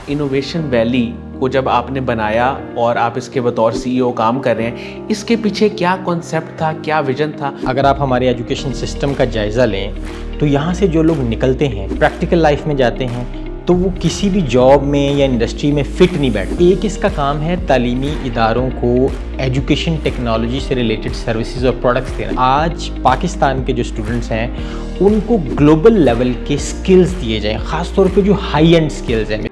Innovation valley کو جب آپ نے بنایا اور آپ اس کے بطور CEO کام کر رہے ہیں، اس کے پیچھے کیا کانسیپٹ تھا، کیا ویژن تھا؟ اگر آپ ہمارے ایجوکیشن سسٹم کا جائزہ لیں تو یہاں سے جو لوگ نکلتے ہیں پریکٹیکل لائف میں جاتے ہیں تو وہ کسی بھی جاب میں یا انڈسٹری میں فٹ نہیں بیٹھتے۔ ایک اس کا کام ہے تعلیمی اداروں کو ایجوکیشن ٹیکنالوجی سے ریلیٹڈ سروسز اور پروڈکٹس دینا۔ آج پاکستان کے جو اسٹوڈنٹس ہیں ان کو گلوبل لیول کے سکلز دیے جائیں، خاص طور پہ جو ہائی اینڈ سکلز ہیں۔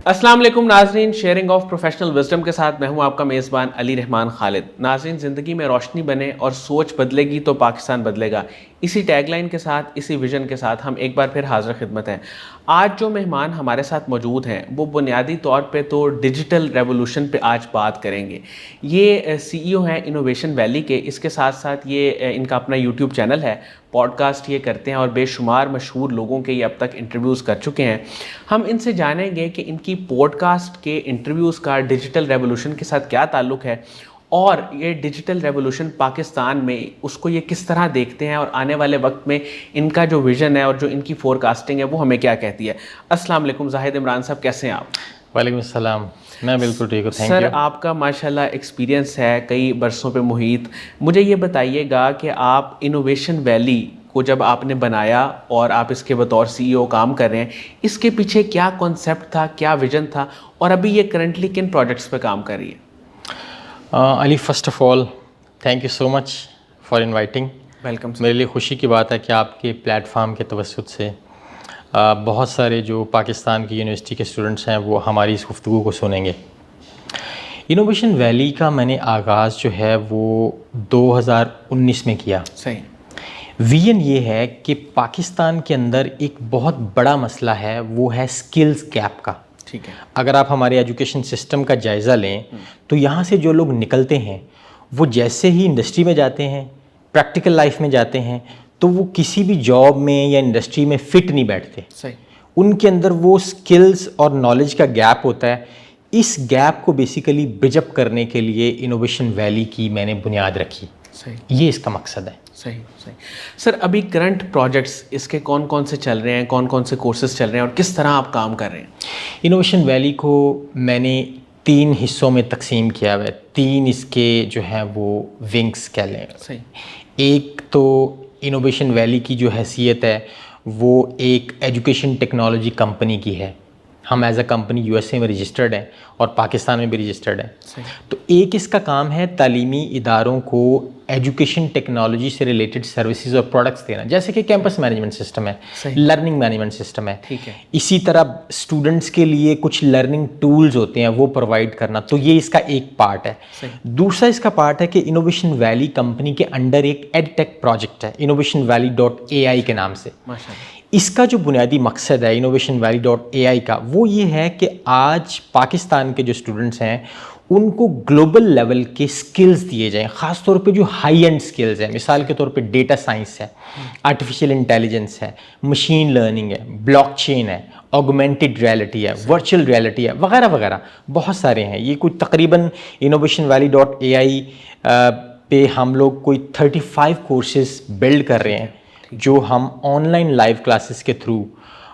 السلام علیکم ناظرین، شیئرنگ آف پروفیشنل وزڈم کے ساتھ میں ہوں آپ کا میزبان علی رحمان خالد۔ ناظرین، زندگی میں روشنی بنے اور سوچ بدلے گی تو پاکستان بدلے گا، اسی ٹیگ لائن کے ساتھ، اسی ویژن کے ساتھ ہم ایک بار پھر حاضر خدمت ہیں۔ آج جو مہمان ہمارے ساتھ موجود ہیں وہ بنیادی طور پہ تو ڈیجیٹل ریولوشن پہ آج بات کریں گے۔ یہ CEO ہیں انوویشن ویلی کے، اس کے ساتھ ساتھ یہ ان کا اپنا YouTube چینل ہے، پوڈ کاسٹ یہ کرتے ہیں اور بے شمار مشہور لوگوں کے یہ اب تک انٹرویوز کر چکے ہیں۔ ہم ان سے جانیں گے کہ ان کی پوڈ کاسٹ کے انٹرویوز کا ڈیجیٹل ریولوشن کے ساتھ کیا تعلق ہے، اور یہ ڈیجیٹل ریولوشن پاکستان میں اس کو یہ کس طرح دیکھتے ہیں، اور آنے والے وقت میں ان کا جو ویژن ہے اور جو ان کی فور کاسٹنگ ہے وہ ہمیں کیا کہتی ہے۔ السلام علیکم زاہد عمران صاحب، کیسے ہیں آپ؟ وعلیکم السلام، میں بالکل ٹھیک ہوں، تھینک سر یو۔ آپ کا ماشاءاللہ ایکسپیرینس ہے کئی برسوں پہ محیط، مجھے یہ بتائیے گا کہ آپ انوویشن ویلی کو جب آپ نے بنایا اور آپ اس کے بطور CEO کام کر رہے ہیں، اس کے پیچھے کیا کانسیپٹ تھا، کیا ویژن تھا، اور ابھی یہ کرنٹلی کن پروجیکٹس پہ کام کر رہی ہے؟ Ali, first of all thank you so much for inviting. Welcome. میرے لیے خوشی کی بات ہے کہ آپ کے پلیٹ فارم کے توسط سے بہت سارے جو پاکستان کی یونیورسٹی کے اسٹوڈنٹس ہیں وہ ہماری اس گفتگو کو سنیں گے۔ انوویشن ویلی کا میں نے آغاز جو ہے وہ 2019 میں کیا۔ صحیح۔ ویژن یہ ہے کہ پاکستان کے اندر ایک بہت بڑا مسئلہ ہے، وہ ہے سکلز گیپ کا۔ ٹھیک ہے۔ اگر آپ ہمارے ایجوکیشن سسٹم کا جائزہ لیں تو یہاں سے جو لوگ نکلتے ہیں وہ جیسے ہی انڈسٹری میں جاتے ہیں، پریکٹیکل لائف میں جاتے ہیں تو وہ کسی بھی جاب میں یا انڈسٹری میں فٹ نہیں بیٹھتے۔ صحیح۔ ان کے اندر وہ سکلز اور نالج کا گیپ ہوتا ہے۔ اس گیپ کو بیسیکلی برج اپ کرنے کے لیے انوویشن ویلی کی میں نے بنیاد رکھی۔ صحیح۔ یہ اس کا مقصد ہے۔ صحیح صحیح۔ سر ابھی کرنٹ پروجیکٹس اس کے کون کون سے چل رہے ہیں، کون کون سے کورسز چل رہے ہیں، اور کس طرح آپ کام کر رہے ہیں؟ انوویشن ویلی کو میں نے 3 حصوں میں تقسیم کیا ہوا ہے۔ 3 اس کے جو ہیں وہ ونگس کہہ لیں۔ صحیح۔ ایک تو انوویشن ویلی کی جو حیثیت ہے وہ ایک ایجوکیشن ٹیکنالوجی کمپنی کی ہے۔ ہم ایز اے کمپنی USA میں رجسٹرڈ ہیں اور پاکستان میں بھی رجسٹرڈ ہیں۔ تو ایک اس کا کام ہے تعلیمی اداروں کو ایجوکیشن ٹیکنالوجی سے ریلیٹڈ سروسز اور پروڈکٹس دینا، جیسے کہ کیمپس مینجمنٹ سسٹم ہے، لرننگ مینجمنٹ سسٹم ہے۔ ٹھیک ہے۔ اسی طرح اسٹوڈنٹس کے لیے کچھ لرننگ ٹولز ہوتے ہیں وہ پرووائڈ کرنا، تو یہ اس کا ایک پارٹ ہے۔ دوسرا اس کا پارٹ ہے کہ انوویشن ویلی کمپنی کے انڈر ایک ایڈ ٹیک پروجیکٹ ہے innovationvalley.ai کے نام سے۔ اس کا جو بنیادی مقصد ہے innovationvalley.ai کا وہ یہ ہے کہ آج پاکستان کے جو اسٹوڈنٹس ہیں ان کو گلوبل لیول کے سکلز دیے جائیں، خاص طور پہ جو ہائی اینڈ سکلز ہیں، مثال کے طور پہ ڈیٹا سائنس ہے، آرٹیفیشیل انٹیلیجنس ہے، مشین لرننگ ہے، بلاک چین ہے، آگمنٹڈ ریئلٹی ہے، ورچوئل ریئلٹی ہے، وغیرہ وغیرہ بہت سارے ہیں۔ یہ کوئی تقریباً innovationvalley.ai پہ ہم لوگ کوئی 35 کورسز بلڈ کر رہے ہیں جو ہم آن لائن لائیو کلاسز کے تھرو،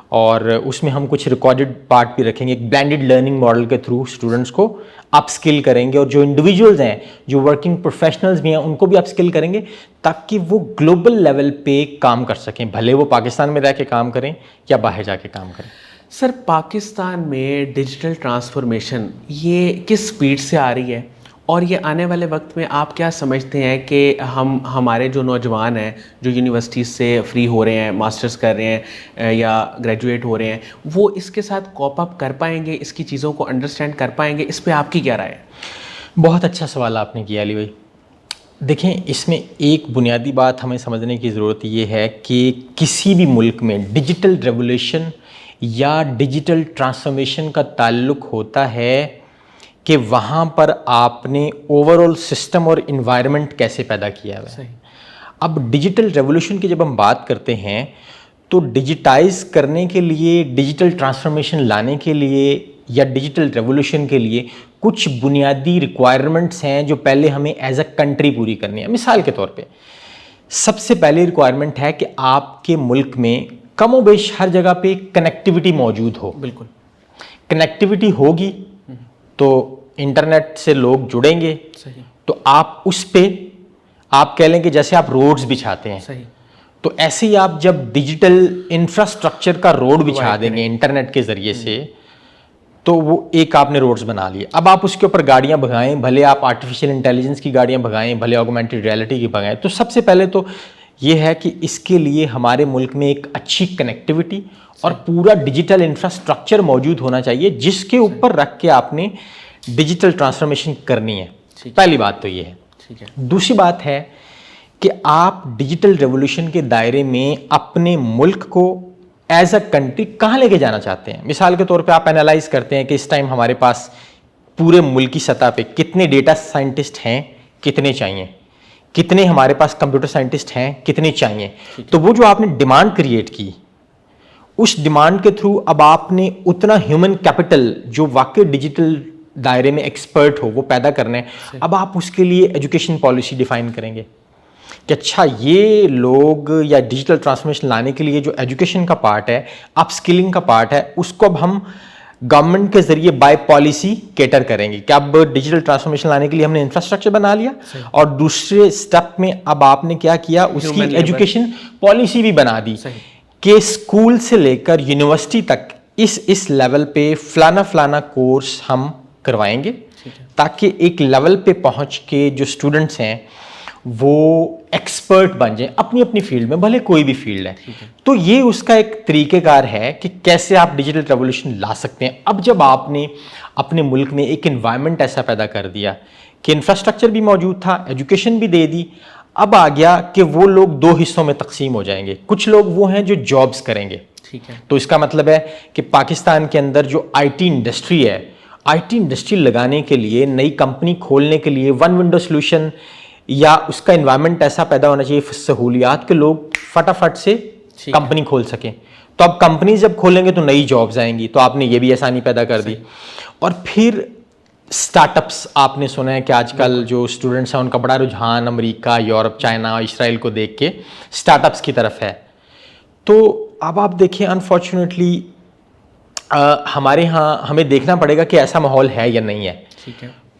اور اس میں ہم کچھ ریکارڈڈ پارٹ بھی رکھیں گے، ایک بلینڈڈ لرننگ ماڈل کے تھرو اسٹوڈنٹس کو اپ سکل کریں گے، اور جو انڈیویجولز ہیں، جو ورکنگ پروفیشنلز بھی ہیں، ان کو بھی اپ سکل کریں گے تاکہ وہ گلوبل لیول پہ کام کر سکیں، بھلے وہ پاکستان میں رہ کے کام کریں یا باہر جا کے کام کریں۔ سر پاکستان میں ڈیجیٹل ٹرانسفارمیشن یہ کس سپیڈ سے آ رہی ہے، اور یہ آنے والے وقت میں آپ کیا سمجھتے ہیں کہ ہمارے جو نوجوان ہیں جو یونیورسٹیز سے فری ہو رہے ہیں، ماسٹرز کر رہے ہیں یا گریجویٹ ہو رہے ہیں، وہ اس کے ساتھ کوپ اپ کر پائیں گے، اس کی چیزوں کو انڈرسٹینڈ کر پائیں گے؟ اس پہ آپ کی کیا رائے ہے؟ بہت اچھا سوال آپ نے کیا علی بھائی۔ دیکھیں، اس میں ایک بنیادی بات ہمیں سمجھنے کی ضرورت یہ ہے کہ کسی بھی ملک میں ڈیجیٹل ریولوشن یا ڈیجیٹل ٹرانسفارمیشن کا تعلق ہوتا ہے کہ وہاں پر آپ نے اوور آل سسٹم اور انوائرمنٹ کیسے پیدا کیا ہے۔ اب ڈیجیٹل ریولوشن کی جب ہم بات کرتے ہیں تو ڈیجیٹائز کرنے کے لیے، ڈیجیٹل ٹرانسفارمیشن لانے کے لیے یا ڈیجیٹل ریولوشن کے لیے کچھ بنیادی ریکوائرمنٹس ہیں جو پہلے ہمیں ایز اے کنٹری پوری کرنی ہے. مثال کے طور پہ سب سے پہلی ریکوائرمنٹ ہے کہ آپ کے ملک میں کم و بیش ہر جگہ پہ کنیکٹیوٹی موجود ہو. بالکل. کنیکٹیوٹی ہوگی تو انٹرنیٹ سے لوگ جڑیں گے. صحیح. تو آپ اس پہ آپ کہہ لیں کہ جیسے آپ روڈز بچھاتے ہیں. صحیح. تو ایسے ہی آپ جب ڈیجیٹل انفراسٹرکچر کا روڈ بچھا دیں گے انٹرنیٹ کے ذریعے سے, تو وہ ایک آپ نے روڈز بنا لیے. اب آپ اس کے اوپر گاڑیاں بھگائیں, بھلے آپ آرٹیفیشیل انٹیلیجنس کی گاڑیاں بھگائیں, بھلے آگمنٹڈ ریئلٹی کی بھگائیں. تو سب سے پہلے تو یہ ہے کہ اس کے لیے ہمارے ملک میں ایک اچھی کنیکٹیوٹی اور پورا ڈیجیٹل انفراسٹرکچر موجود ہونا چاہیے جس کے اوپر رکھ کے آپ نے ڈیجیٹل ٹرانسفارمیشن کرنی ہے. پہلی بات تو یہ ہے. دوسری بات ہے کہ آپ ڈیجیٹل ریولوشن کے دائرے میں اپنے ملک کو ایز اے کنٹری کہاں لے کے جانا چاہتے ہیں. مثال کے طور پہ آپ انالائز کرتے ہیں کہ اس ٹائم ہمارے پاس پورے ملکی سطح پہ کتنے ڈیٹا سائنٹسٹ ہیں, کتنے چاہیے, کتنے ہمارے پاس کمپیوٹر سائنٹسٹ ہیں, کتنے چاہیے. تو وہ جو آپ نے ڈیمانڈ کریٹ کی, اس ڈیمانڈ کے تھرو اب آپ نے اتنا ہیومن کیپٹل جو واقعی ڈیجیٹل دائرے میں ایکسپرٹ ہو وہ پیدا کرنا ہے. اب آپ اس کے لیے ایجوکیشن پالیسی ڈیفائن کریں گے کہ اچھا یہ لوگ یا ڈیجیٹل ٹرانسفارمیشن لانے کے لیے جو ایجوکیشن کا پارٹ ہے, اپ سکلنگ کا پارٹ ہے, اس کو اب ہم گورنمنٹ کے ذریعے بائی پالیسی کیٹر کریں گے کہ اب ڈیجیٹل ٹرانسفارمیشن لانے کے لیے ہم نے انفراسٹرکچر بنا لیا, اور دوسرے اسٹیپ میں اب آپ نے کیا کیا, اس کی ایجوکیشن پالیسی بھی بنا دی کہ اسکول سے لے کر یونیورسٹی تک اس لیول پہ فلانا کورس ہم کروائیں گے, تاکہ ایک لیول پہ پہنچ کے جو اسٹوڈنٹس ہیں وہ ایکسپرٹ بن جائیں اپنی اپنی فیلڈ میں, بھلے کوئی بھی فیلڈ ہے. تو یہ اس کا ایک طریقہ کار ہے کہ کیسے آپ ڈیجیٹل ریولوشن لا سکتے ہیں. اب جب آپ نے اپنے ملک میں ایک انوائرمنٹ ایسا پیدا کر دیا کہ انفراسٹرکچر بھی موجود تھا, ایجوکیشن بھی دے دی, اب آ گیا کہ وہ لوگ دو حصوں میں تقسیم ہو جائیں گے. کچھ لوگ وہ ہیں جو جابس کریں گے. تو اس کا مطلب ہے کہ پاکستان کے اندر جو آئی ٹی انڈسٹری ہے, آئی ٹی انڈسٹری لگانے کے لیے, نئی کمپنی کھولنے کے لیے ون ونڈو سولوشن یا اس کا انوائرمنٹ ایسا پیدا ہونا چاہیے, سہولیات کے لوگ فٹافٹ سے کمپنی کھول سکیں. تو اب کمپنی جب کھولیں گے تو نئی جابز آئیں گی, تو آپ نے یہ بھی آسانی پیدا کر دی. اور پھر اسٹارٹ اپس, آپ نے سنا ہے کہ آج کل جو اسٹوڈنٹس ہیں ان کا بڑا رجحان امریکہ, یورپ, چائنا, اسرائیل کو دیکھ کے اسٹارٹ اپس کی طرف ہے. تو اب آپ دیکھیں انفارچونیٹلی ہمارے ہاں ہمیں دیکھنا پڑے گا کہ ایسا ماحول ہے یا نہیں ہے.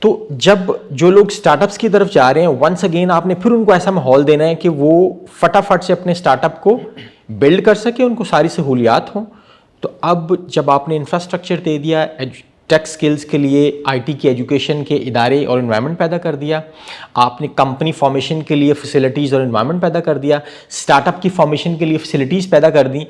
تو جب جو لوگ اسٹارٹ اپس کی طرف جا رہے ہیں, ونس اگین آپ نے پھر ان کو ایسا ماحول دینا ہے کہ وہ فٹافٹ سے اپنے اسٹارٹ اپ کو بلڈ کر سکے, ان کو ساری سہولیات ہوں. تو اب جب آپ نے انفراسٹرکچر دے دیا, ٹیک سکلز کے لیے آئی ٹی کی ایجوکیشن کے ادارے اور انوائرمنٹ پیدا کر دیا, آپ نے کمپنی فارمیشن کے لیے فیسلٹیز اور انوائرمنٹ پیدا کر دیا, اسٹارٹ اپ کی فارمیشن کے لیے فیسلٹیز پیدا کر دیں,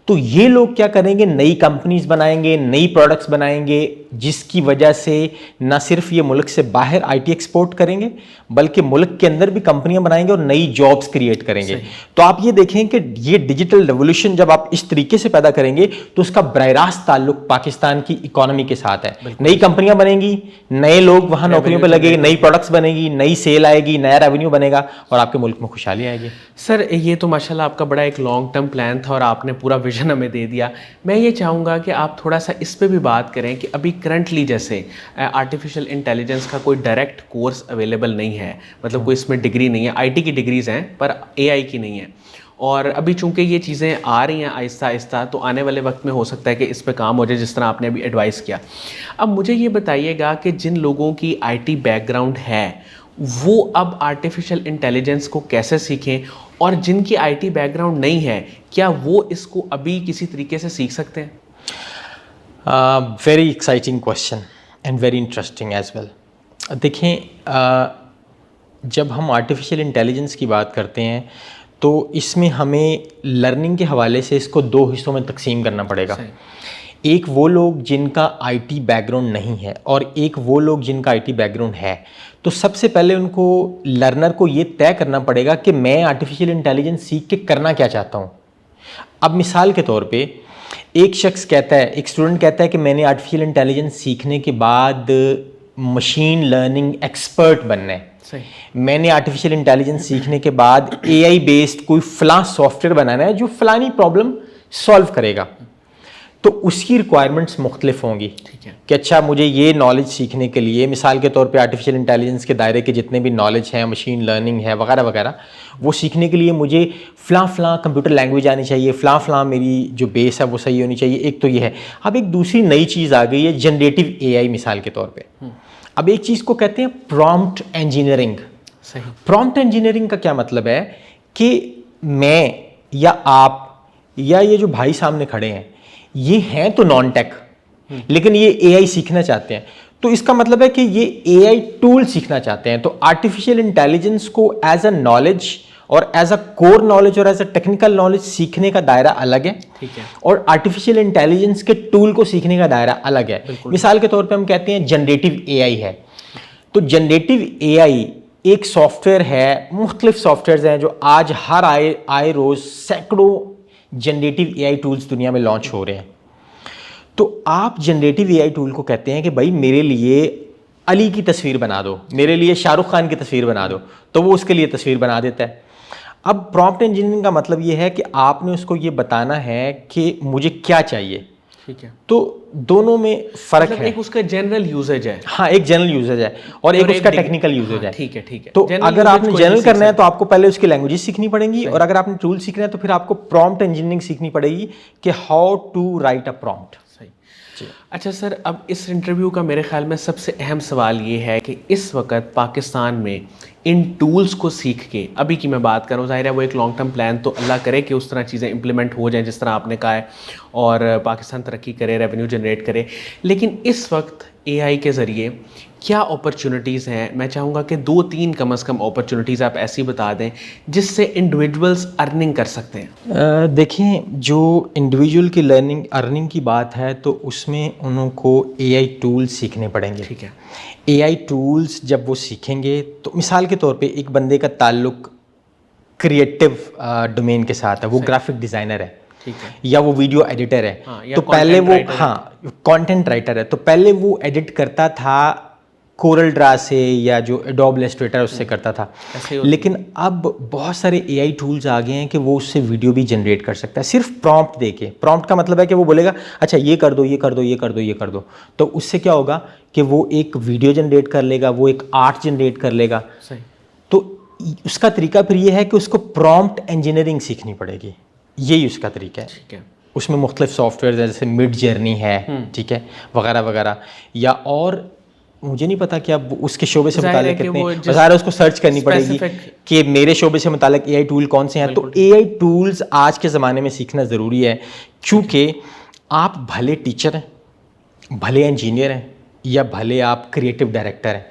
تو یہ لوگ کیا کریں گے, نئی کمپنیز بنائیں گے, نئی پروڈکٹس بنائیں گے, جس کی وجہ سے نہ صرف یہ ملک سے باہر آئی ٹی ایکسپورٹ کریں گے بلکہ ملک کے اندر بھی کمپنیاں بنائیں گے اور نئی جابس کریٹ کریں گے. تو آپ یہ دیکھیں کہ یہ ڈیجیٹل ریولوشن جب آپ اس طریقے سے پیدا کریں گے تو اس کا براہ راست تعلق پاکستان کی اکانومی کے ساتھ ہے. نئی کمپنیاں بنیں گی, نئے لوگ وہاں نوکریوں پہ لگے گے, نئی پروڈکٹس بنے گی, نئی سیل آئے گی, نیا ریونیو بنے گا اور آپ کے ملک میں خوشحالی آئے گی. سر یہ تو ماشاءاللہ آپ کا بڑا ایک لانگ ٹرم پلان تھا اور آپ نے پورا ویژن ہمیں دے دیا. میں یہ چاہوں گا کہ آپ تھوڑا سا اس پہ بھی بات کریں کہ ابھی کرنٹلی جیسے آرٹیفیشیل انٹیلیجنس کا کوئی ڈائریکٹ کورس اویلیبل نہیں ہے, مطلب کوئی اس میں ڈگری نہیں ہے. آئی ٹی کی ڈگریز ہیں پر اے آئی کی نہیں ہے, اور ابھی چونکہ یہ چیزیں آ رہی ہیں آہستہ آہستہ, تو آنے والے وقت میں ہو سکتا ہے کہ اس پہ کام ہو جائے جس طرح آپ نے ابھی ایڈوائز کیا. اب مجھے یہ بتائیے گا کہ جن لوگوں کی آئی ٹی بیک گراؤنڈ ہے وہ اب آرٹیفیشیل انٹیلیجنس کو کیسے سیکھیں, اور جن کی آئی ٹی بیک گراؤنڈ نہیں ہے کیا وہ اس کو ابھی کسی طریقے سے سیکھ سکتے ہیں؟ Very exciting question and very interesting as well. دیکھیں جب ہم آرٹیفیشیل انٹیلیجنس کی بات کرتے ہیں تو اس میں ہمیں لرننگ کے حوالے سے اس کو دو حصوں میں تقسیم کرنا پڑے گا. ایک وہ لوگ جن کا آئی ٹی بیک گراؤنڈ نہیں ہے اور ایک وہ لوگ جن کا آئی ٹی بیک گراؤنڈ ہے. تو سب سے پہلے ان کو لرنر کو یہ طے کرنا پڑے گا کہ میں آرٹیفیشیل انٹیلیجنس سیکھ کے کرنا کیا چاہتا ہوں. اب مثال کے طور پہ ایک شخص کہتا ہے, ایک اسٹوڈنٹ کہتا ہے کہ میں نے آرٹیفیشیل انٹیلیجنس سیکھنے کے بعد مشین لرننگ ایکسپرٹ بننا ہے, میں نے آرٹیفیشیل انٹیلیجنس سیکھنے کے بعد اے آئی بیسڈ کوئی فلاں سافٹ ویئر بنانا ہے جو فلانی پرابلم سالو کرے گا. تو اس کی ریکوائرمنٹس مختلف ہوں گی ٹھیک ہے کہ اچھا مجھے یہ نالج سیکھنے کے لیے، مثال کے طور پہ آرٹیفیشیل انٹیلیجنس کے دائرے کے جتنے بھی نالج ہیں، مشین لرننگ ہے وغیرہ وغیرہ، وہ سیکھنے کے لیے مجھے فلاں کمپیوٹر لینگویج آنی چاہیے، فلاں میری جو بیس ہے وہ صحیح ہونی چاہیے. ایک تو یہ ہے. اب ایک دوسری نئی چیز آ گئی ہے جنریٹو اے آئی مثال کے طور پہ. اب ایک چیز کو کہتے ہیں پرومپٹ انجینئرنگ. صحیح. پرومپٹ انجینئرنگ کا کیا مطلب ہے کہ میں یا آپ یا یہ جو بھائی سامنے کھڑے ہیں یہ ہیں تو نان ٹیک لیکن یہ اے آئی سیکھنا چاہتے ہیں. تو اس کا مطلب ہے کہ یہ اے آئی ٹول سیکھنا چاہتے ہیں. تو آرٹیفیشیل انٹیلیجنس کو ایز اے نالج اور ایز اے کور نالج اور ایز اے ٹیکنیکل نالج سیکھنے کا دائرہ الگ ہے. ٹھیک ہے. اور آرٹیفیشیل انٹیلیجنس کے ٹول کو سیکھنے کا دائرہ الگ ہے. مثال کے طور پہ ہم کہتے ہیں جنریٹو اے آئی ہے. تو جنریٹو اے آئی ایک سافٹ ویئر ہے، مختلف سافٹ ویئرز ہیں جو آج ہر آئے روز سینکڑوں جنریٹو اے آئی ٹولز دنیا میں لانچ ہو رہے ہیں. تو آپ جنریٹو اے آئی ٹول کو کہتے ہیں کہ بھائی میرے لیے علی کی تصویر بنا دو، میرے لیے شاہ رخ خان کی تصویر بنا دو، تو وہ اس کے لیے تصویر بنا دیتا ہے. اب پرومپٹ انجینئرنگ کا مطلب یہ ہے کہ آپ نے اس کو یہ بتانا ہے کہ مجھے کیا چاہیے. ٹھیک ہے. تو دونوں میں فرق ہے. ایک اس کا جنرل یوزیج ہے. ہاں ایک جنرل یوزیج ہے اور ایک اس کا ٹیکنیکل یوزیج ہے. ٹھیک ہے ٹھیک ہے. تو اگر آپ نے جنرل کرنا ہے تو آپ کو پہلے اس کی لینگویجز سیکھنی پڑیں گی، اور اگر آپ نے ٹول سیکھنا ہے تو پھر آپ کو پرومپٹ انجینئرنگ سیکھنی پڑے گی کہ how to write a prompt. اچھا سر، اب اس انٹرویو کا میرے خیال میں سب سے اہم سوال یہ ہے کہ اس وقت پاکستان میں ان ٹولز کو سیکھ کے، ابھی کی میں بات کروں، ظاہر ہے وہ ایک لانگ ٹرم پلان، تو اللہ کرے کہ اس طرح چیزیں امپلیمنٹ ہو جائیں جس طرح آپ نے کہا ہے اور پاکستان ترقی کرے، ریونیو جنریٹ کرے. لیکن اس وقت اے آئی کے ذریعے کیا اپرچونیٹیز ہیں؟ میں چاہوں گا کہ 2-3 کم از کم اپرچونیٹیز آپ ایسی بتا دیں جس سے انڈیویجولز ارننگ کر سکتے ہیں. دیکھیں، جو انڈیویجول کی ارننگ کی بات ہے تو اس میں انہوں کو اے آئی ٹولز سیکھنے پڑیں گے. ٹھیک ہے. اے آئی ٹولز جب وہ سیکھیں گے تو مثال کے طور پہ ایک بندے کا تعلق کریٹو ڈومین کے ساتھ ہے، وہ گرافک ڈیزائنر ہے یا وہ ویڈیو ایڈیٹر ہے، تو پہلے وہ کانٹینٹ رائٹر ہے، تو پہلے وہ ایڈٹ کرتا تھا کورل ڈرا سے یا جو ایڈوب ایلسٹریٹر اس سے کرتا تھا. لیکن اب بہت سارے اے آئی ٹولز آ گئے ہیں کہ وہ اس سے ویڈیو بھی جنریٹ کر سکتا ہے صرف پرومپٹ دے کے. پرومپٹ کا مطلب ہے کہ وہ بولے گا اچھا یہ کر دو، یہ کر دو، یہ کر دو، یہ کر دو. تو اس سے کیا ہوگا کہ وہ ایک ویڈیو جنریٹ کر لے گا، وہ ایک آرٹ جنریٹ کر لے گا. تو اس کا طریقہ پھر یہ ہے کہ اس کو پرومپٹ انجینئرنگ سیکھنی پڑے گی. یہی اس کا طریقہ ہے. اس میں مختلف سافٹ ویئر جیسے مڈ جرنی ہے، ٹھیک ہے، وغیرہ وغیرہ. یا اور مجھے نہیں پتا کہ اب اس کے شعبے سے متعلق کتنے، ظاہر ہے اس کو سرچ کرنی پڑے گی کہ میرے شعبے سے متعلق اے آئی ٹول کون سے ہیں. تو اے آئی ٹولز آج کے زمانے میں سیکھنا ضروری ہے، چونکہ آپ بھلے ٹیچر ہیں، بھلے انجینئر ہیں، یا بھلے آپ کریٹو ڈائریکٹر ہیں،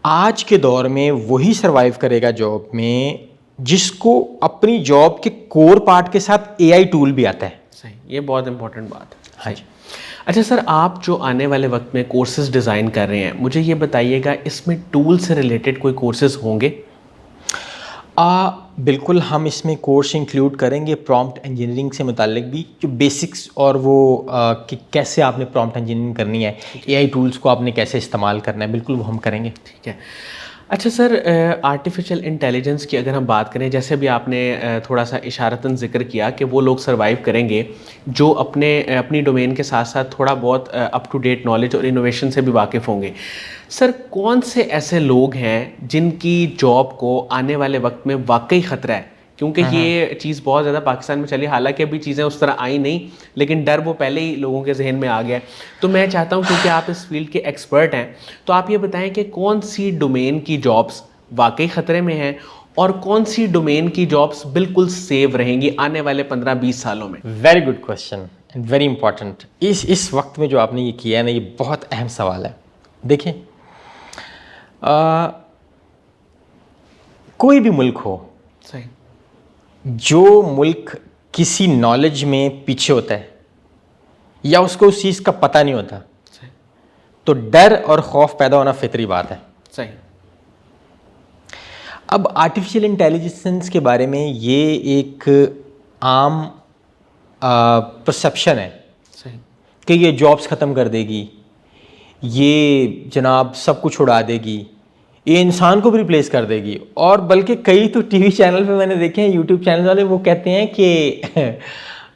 آج کے دور میں وہی سروائیو کرے گا جاب میں جس کو اپنی جاب کے کور پارٹ کے ساتھ اے آئی ٹول بھی آتا ہے. صحیح، یہ بہت امپورٹنٹ بات ہے. ہاں جی. اچھا سر، آپ جو آنے والے وقت میں کورسز ڈیزائن کر رہے ہیں، مجھے یہ بتائیے گا اس میں ٹول سے ریلیٹڈ کوئی کورسز ہوں گے؟ بالکل، ہم اس میں کورس انکلوڈ کریں گے پرومپٹ انجینئرنگ سے متعلق بھی، جو بیسکس اور وہ کہ کیسے آپ نے پرومپٹ انجینئرنگ کرنی ہے، اے آئی ٹولس کو آپ نے کیسے استعمال کرنا ہے، بالکل وہ ہم کریں گے. ٹھیک ہے. اچھا سر، آرٹیفیشیل انٹیلیجنس کی اگر ہم بات کریں، جیسے بھی آپ نے تھوڑا سا اشارتاً ذکر کیا کہ وہ لوگ سروائیو کریں گے جو اپنی ڈومین کے ساتھ ساتھ تھوڑا بہت اپ ٹو ڈیٹ نالج اور انوویشن سے بھی واقف ہوں گے. سر، کون سے ایسے لوگ ہیں جن کی جاب کو آنے والے وقت میں واقعی خطرہ ہے؟ کیونکہ یہ چیز بہت زیادہ پاکستان میں چلی، حالانکہ ابھی چیزیں اس طرح آئی نہیں، لیکن ڈر وہ پہلے ہی لوگوں کے ذہن میں آ گیا. تو میں چاہتا ہوں، کیونکہ آپ اس فیلڈ کے ایکسپرٹ ہیں، تو آپ یہ بتائیں کہ کون سی ڈومین کی جابس واقعی خطرے میں ہیں اور کون سی ڈومین کی جابس بالکل سیو رہیں گی آنے والے 15-20 سالوں میں؟ Very good question and very important. اس وقت میں جو آپ نے یہ کیا ہے نا، یہ بہت اہم سوال ہے. دیکھیں، کوئی بھی ملک ہو، صحیح، جو ملک کسی نالج میں پیچھے ہوتا ہے یا اس کو اس چیز کا پتہ نہیں ہوتا، تو ڈر اور خوف پیدا ہونا فطری بات ہے. صحیح. اب آرٹیفیشیل انٹیلیجنس کے بارے میں یہ ایک عام پرسیپشن ہے کہ یہ جابس ختم کر دے گی، یہ جناب سب کچھ اڑا دے گی، یہ انسان کو بھی ریپلیس کر دے گی. اور بلکہ کئی تو ٹی وی چینل پہ میں نے دیکھے ہیں، یوٹیوب چینل والے، وہ کہتے ہیں کہ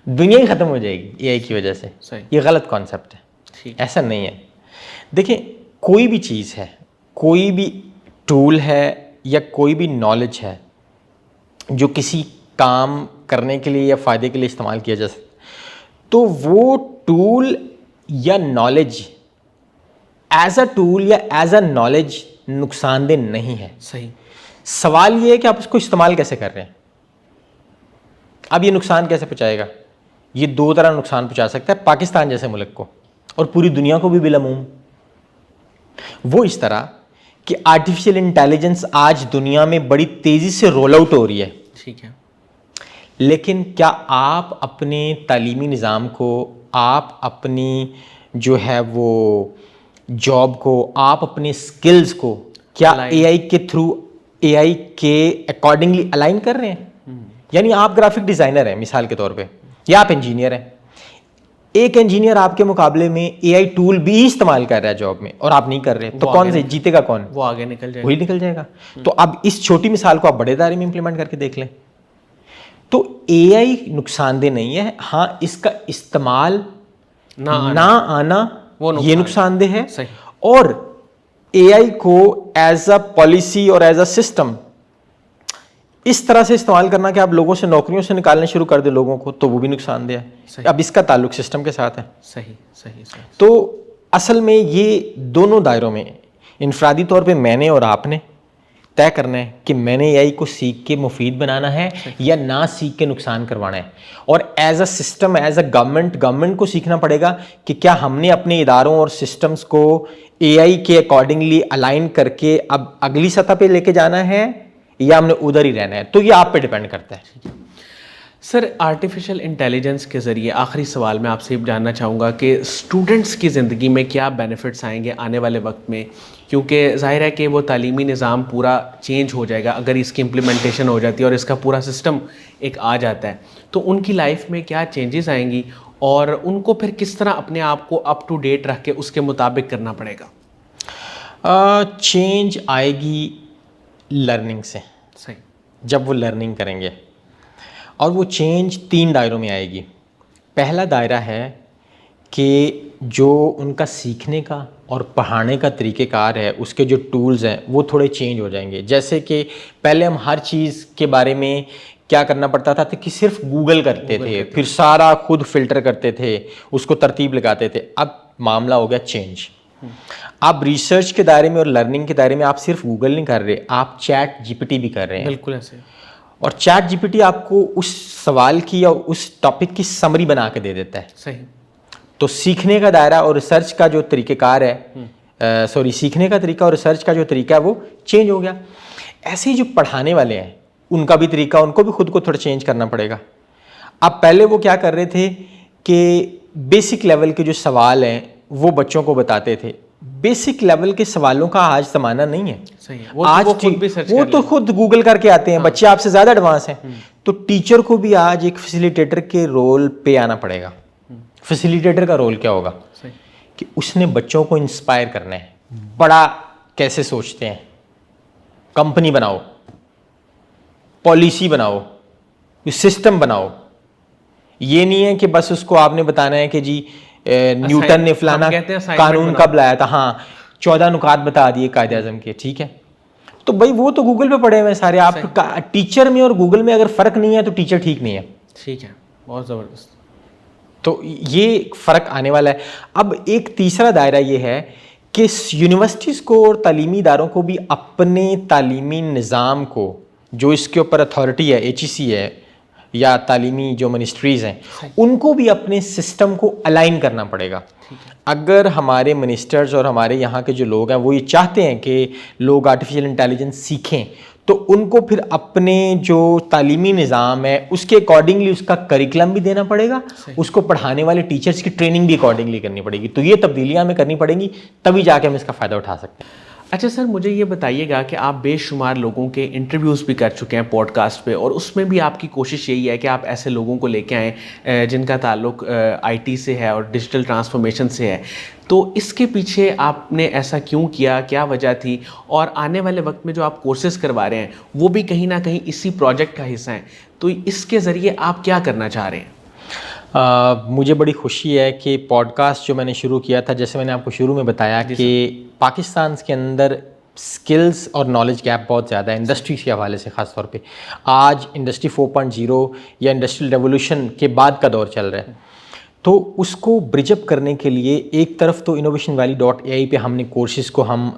دنیا ہی ختم ہو جائے گی اے آئی کی وجہ سے. صحیح. یہ غلط کانسیپٹ ہے, ایسا نہیں ہے. دیکھیں کوئی بھی چیز ہے, کوئی بھی ٹول ہے یا کوئی بھی نالج ہے جو کسی کام کرنے کے لیے یا فائدے کے لیے استعمال کیا جا سکتا, تو وہ ٹول یا نالج ایز اے ٹول یا ایز اے نالج نقصان دہ نہیں ہے. صحیح. سوال یہ ہے کہ آپ اس کو استعمال کیسے کر رہے ہیں. اب یہ نقصان کیسے پہنچائے گا؟ یہ دو طرح نقصان پہنچا سکتا ہے پاکستان جیسے ملک کو اور پوری دنیا کو بھی بالعموم. وہ اس طرح کہ آرٹیفیشیل انٹیلیجنس آج دنیا میں بڑی تیزی سے رول آؤٹ ہو رہی ہے. ٹھیک ہے. لیکن کیا آپ اپنے تعلیمی نظام کو, آپ اپنی جو ہے وہ جاب کو, آپ اپنے سکلز کو کیا اے آئی کے تھرو, اے آئی کے اکارڈنگلی الائن کر رہے ہیں؟ یعنی آپ گرافک ڈیزائنر ہیں مثال کے طور پہ, یا آپ انجینئر ہیں. ایک انجینئر آپ کے مقابلے میں اے آئی ٹول بھی استعمال کر رہا ہے جاب میں اور آپ نہیں کر رہے, تو کون سے جیتے گا؟ کون؟ وہ آگے نکل جائے گا. وہی نکل جائے گا. تو اب اس چھوٹی مثال کو آپ بڑے دائرے میں امپلیمنٹ کر کے دیکھ لیں. تو اے آئی نقصان دہ نہیں ہے, ہاں اس کا استعمال نہ آنا یہ نقصان دہ ہے. اور اے آئی کو ایز اے پالیسی اور ایز اے سسٹم اس طرح سے استعمال کرنا کہ آپ لوگوں سے نوکریوں سے نکالنے شروع کر دیں لوگوں کو, تو وہ بھی نقصان دہ ہے. اب اس کا تعلق سسٹم کے ساتھ ہے. صحیح صحیح. تو اصل میں یہ دونوں دائروں میں انفرادی طور پہ میں نے اور آپ نے طے کرنا ہے کہ میں نے اے آئی کو سیکھ کے مفید بنانا ہے یا نہ سیکھ کے نقصان کروانا ہے. اور as a system, as a government کو سیکھنا پڑے گا کہ کیا ہم نے اپنے اداروں اور سسٹمز کو اے آئی کے اکارڈنگلی الائن کر کے اب اگلی سطح پہ لے کے جانا ہے یا ہم نے ادھر ہی رہنا ہے. تو یہ آپ پہ ڈیپینڈ کرتا ہے. سر آرٹیفیشیل انٹیلیجنس کے ذریعے آخری سوال میں آپ سے جاننا چاہوں گا کہ اسٹوڈنٹس کی زندگی میں کیا بینیفٹس آئیں گے آنے والے وقت میں, کیونکہ ظاہر ہے کہ وہ تعلیمی نظام پورا چینج ہو جائے گا اگر اس کی امپلیمنٹیشن ہو جاتی ہے اور اس کا پورا سسٹم ایک آ جاتا ہے, تو ان کی لائف میں کیا چینجز آئیں گی اور ان کو پھر کس طرح اپنے آپ کو اپ ٹو ڈیٹ رکھ کے اس کے مطابق کرنا پڑے گا؟ چینج آئے گی لرننگ سے. صحیح. جب وہ لرننگ کریں گے, اور وہ چینج 3 دائروں میں آئے گی. پہلا دائرہ ہے کہ جو ان کا سیکھنے کا اور پڑھانے کا طریقہ کار ہے, اس کے جو ٹولز ہیں وہ تھوڑے چینج ہو جائیں گے. جیسے کہ پہلے ہم ہر چیز کے بارے میں کیا کرنا پڑتا تھا کہ صرف گوگل کرتے تھے, پھر سارا خود فلٹر کرتے تھے, اس کو ترتیب لگاتے تھے. اب معاملہ ہو گیا چینج. آپ ریسرچ کے دائرے میں اور لرننگ کے دائرے میں آپ صرف گوگل نہیں کر رہے, آپ چیٹ جی پی ٹی بھی کر رہے ہیں. بالکل ایسے. اور چیٹ جی پی ٹی آپ کو اس سوال کی یا اس ٹاپک کی سمری بنا کے دے دیتا ہے. صحیح. تو سیکھنے کا دائرہ اور ریسرچ کا جو طریقہ کار ہے, سیکھنے کا طریقہ اور ریسرچ کا جو طریقہ ہے وہ چینج ہو گیا. ایسے ہی جو پڑھانے والے ہیں ان کا بھی طریقہ, ان کو بھی خود کو تھوڑا چینج کرنا پڑے گا. اب پہلے وہ کیا کر رہے تھے کہ بیسک لیول کے جو سوال ہیں وہ بچوں کو بتاتے تھے. بیسک لیول کے سوالوں کا آج زمانہ نہیں ہے. آج وہ تو خود گوگل کر کے آتے ہیں, بچے آپ سے زیادہ ایڈوانس ہیں. تو ٹیچر کو بھی آج ایک فیسیلیٹیٹر کے رول پہ آنا پڑے گا. فیسیلیٹیٹر کا رول کیا ہوگا کہ اس نے بچوں کو انسپائر کرنا ہے. بڑا کیسے سوچتے ہیں, کمپنی بناؤ, پالیسی بناؤ, سسٹم بناؤ. یہ نہیں ہے کہ بس اس کو آپ نے بتانا ہے کہ جی نیوٹن نے فلانا قانون کب لایا تھا, ہاں 14 نکات بتا دیے قائد اعظم کے, ٹھیک ہے. تو بھائی وہ تو گوگل پہ پڑے ہوئے سارے. آپ ٹیچر میں اور گوگل میں اگر فرق نہیں ہے تو ٹیچر ٹھیک نہیں ہے. ٹھیک ہے, بہت زبردست. تو یہ فرق آنے والا ہے. اب ایک تیسرا دائرہ یہ ہے کہ یونیورسٹیز کو اور تعلیمی اداروں کو بھی اپنے تعلیمی نظام کو, جو اس کے اوپر اتھارٹی ہے, ایچ ای سی ہے یا تعلیمی جو منسٹریز ہیں, ان کو بھی اپنے سسٹم کو الائن کرنا پڑے گا. اگر ہمارے منسٹرز اور ہمارے یہاں کے جو لوگ ہیں وہ یہ چاہتے ہیں کہ لوگ آرٹیفیشیل انٹیلیجنس سیکھیں, تو ان کو پھر اپنے جو تعلیمی نظام ہے اس کے اکارڈنگلی اس کا کریکلم بھی دینا پڑے گا, اس کو پڑھانے والے ٹیچرز کی ٹریننگ بھی اکارڈنگلی کرنی پڑے گی. تو یہ تبدیلیاں ہمیں کرنی پڑیں گی, تبھی جا کے ہم اس کا فائدہ اٹھا سکتے ہیں. اچھا سر, مجھے یہ بتائیے گا کہ آپ بے شمار لوگوں کے انٹرویوز بھی کر چکے ہیں پوڈ کاسٹ پہ, اور اس میں بھی آپ کی کوشش یہی ہے کہ آپ ایسے لوگوں کو لے کے آئیں جن کا تعلق آئی ٹی سے ہے اور ڈیجیٹل ٹرانسفارمیشن سے ہے. تو اس کے پیچھے آپ نے ایسا کیوں کیا, کیا وجہ تھی, اور آنے والے وقت میں جو آپ کورسز کروا رہے ہیں وہ بھی کہیں نہ کہیں اسی پروجیکٹ کا حصہ ہیں, تو اس کے ذریعے آپ کیا کرنا چاہ رہے ہیں؟ مجھے بڑی خوشی ہے کہ پوڈ کاسٹ جو میں نے شروع کیا تھا، جیسے میں نے آپ کو شروع میں بتایا کہ پاکستان کے اندر سکلز اور نالج گیپ بہت زیادہ ہے انڈسٹری کے حوالے سے. خاص طور پہ آج انڈسٹری 4.0 یا انڈسٹریل ریولوشن کے بعد کا دور چل رہا ہے. تو اس کو برج اپ کرنے کے لیے ایک طرف تو innovationvalley.ai پہ ہم نے کورسز کو ہم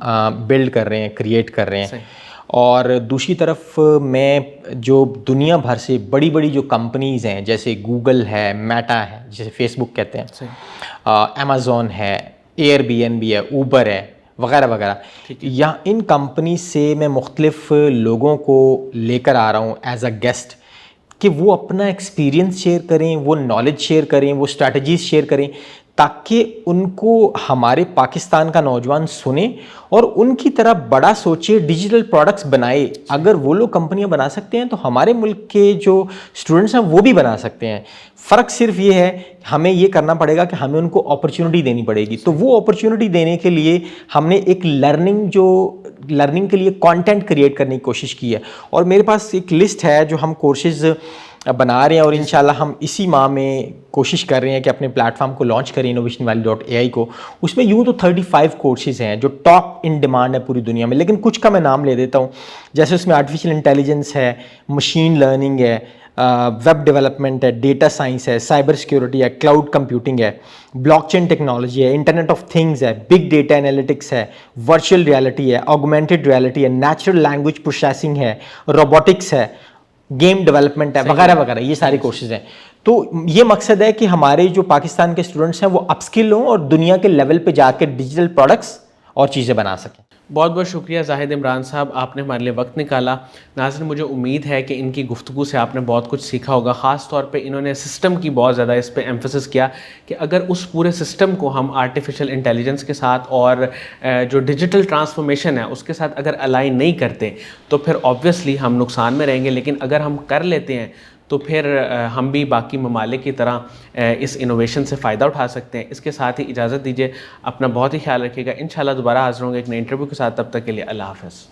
بلڈ کر رہے ہیں، کریٹ کر رہے ہیں، اور دوسری طرف میں جو دنیا بھر سے بڑی بڑی جو کمپنیز ہیں جیسے گوگل ہے، میٹا ہے جسے فیس بک کہتے ہیں، امیزون ہے، ایئر بی این بی ہے، اوبر ہے، وغیرہ وغیرہ، یا ان کمپنی سے میں مختلف لوگوں کو لے کر آ رہا ہوں ایز اے گیسٹ کہ وہ اپنا ایکسپیرینس شیئر کریں، وہ نالج شیئر کریں، وہ اسٹریٹجیز شیئر کریں، تاکہ ان کو ہمارے پاکستان کا نوجوان سنیں اور ان کی طرح بڑا سوچے، ڈیجیٹل پروڈکٹس بنائے. اگر وہ لوگ کمپنیاں بنا سکتے ہیں تو ہمارے ملک کے جو اسٹوڈنٹس ہیں وہ بھی بنا سکتے ہیں. فرق صرف یہ ہے ہمیں یہ کرنا پڑے گا کہ ہمیں ان کو اپرچونٹی دینی پڑے گی. تو وہ اپرچونٹی دینے کے لیے ہم نے ایک لرننگ کے لیے کانٹینٹ کریٹ کرنے کی کوشش کی ہے، اور میرے پاس ایک لسٹ ہے جو ہم کورسز بنا رہے ہیں، اور انشاءاللہ ہم اسی ماہ میں کوشش کر رہے ہیں کہ اپنے پلیٹ فارم کو لانچ کریں innovationvalley.ai کو. اس میں یوں تو 35 کورسز ہیں جو ٹاپ ان ڈیمانڈ ہے پوری دنیا میں، لیکن کچھ کا میں نام لے دیتا ہوں. جیسے اس میں آرٹیفیشیل انٹیلیجنس ہے، مشین لرننگ ہے، ویب ڈیولپمنٹ ہے، ڈیٹا سائنس ہے، سائبر سیکیورٹی ہے، کلاؤڈ کمپیوٹنگ ہے، بلاک چین ٹیکنالوجی ہے، انٹرنیٹ آف تھنگز ہے، بگ ڈیٹا انالیٹکس ہے، ورچوئل ریالٹی ہے، آگمنٹڈ ریالٹی ہے، نیچرل لینگویج پروسیسنگ ہے، روبوٹکس ہے، گیم ڈیولپمنٹ ہے، وغیرہ وغیرہ. یہ سارے کورسز ہیں. تو یہ مقصد ہے کہ ہمارے جو پاکستان کے اسٹوڈنٹس ہیں وہ اپ اسکل ہوں اور دنیا کے لیول پہ جا کے ڈیجیٹل پروڈکٹس اور چیزیں بنا سکیں. بہت بہت شکریہ زاہد عمران صاحب، آپ نے ہمارے لیے وقت نکالا. ناظرین، مجھے امید ہے کہ ان کی گفتگو سے آپ نے بہت کچھ سیکھا ہوگا. خاص طور پہ انہوں نے سسٹم کی بہت زیادہ اس پہ ایمفسس کیا کہ اگر اس پورے سسٹم کو ہم آرٹیفیشل انٹیلیجنس کے ساتھ اور جو ڈیجیٹل ٹرانسفارمیشن ہے اس کے ساتھ اگر الائن نہیں کرتے تو پھر آبویسلی ہم نقصان میں رہیں گے. لیکن اگر ہم کر لیتے ہیں تو پھر ہم بھی باقی ممالک کی طرح اس انوویشن سے فائدہ اٹھا سکتے ہیں. اس کے ساتھ ہی اجازت دیجیے، اپنا بہت ہی خیال رکھیے گا. انشاءاللہ دوبارہ حاضر ہوں گے ایک نئے انٹرویو کے ساتھ. تب تک کے لیے اللہ حافظ.